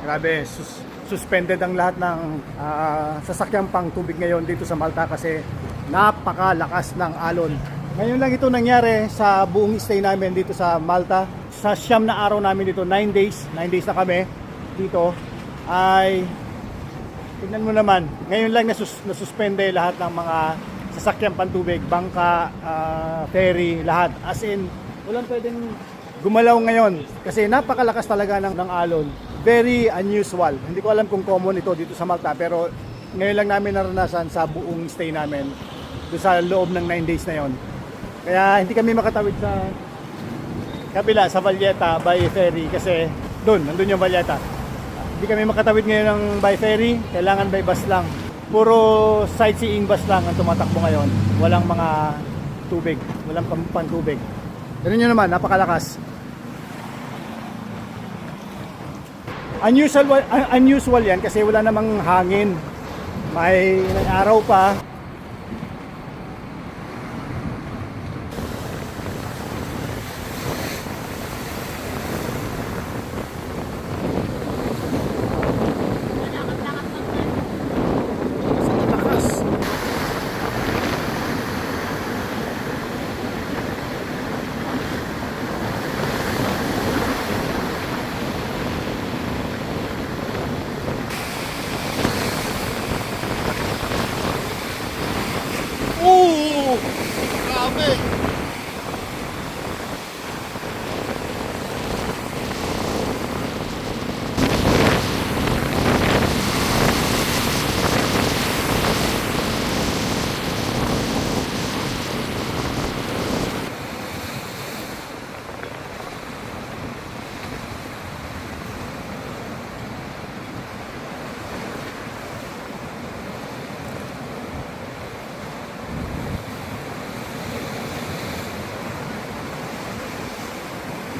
Grabe, suspended ang lahat ng sasakyang pang tubig ngayon dito sa Malta kasi napakalakas ng alon. Ngayon lang ito nangyari sa buong stay namin dito sa Malta. Sa 9 na araw namin dito, 9 days na kami dito, ay tignan mo naman, ngayon lang nasuspende lahat ng mga sasakyang pantubig, bangka, ferry, lahat. As in, walang pwedeng gumalaw ngayon kasi napakalakas talaga ng alon. Very unusual. Hindi ko alam kung common ito dito sa Malta, pero ngayon lang namin naranasan sa buong stay namin doon sa loob ng 9 days na yon. Kaya hindi kami makatawid sa kabila, sa Valletta by ferry kasi nandun yung Valletta. Hindi kami makatawid ngayon ng by ferry, kailangan by bus lang. Puro sightseeing bus lang ang tumatakbo ngayon. Walang mga tubig, walang pantubig. Pero nyo naman, napakalakas. Unusual yan kasi wala namang hangin. May araw pa,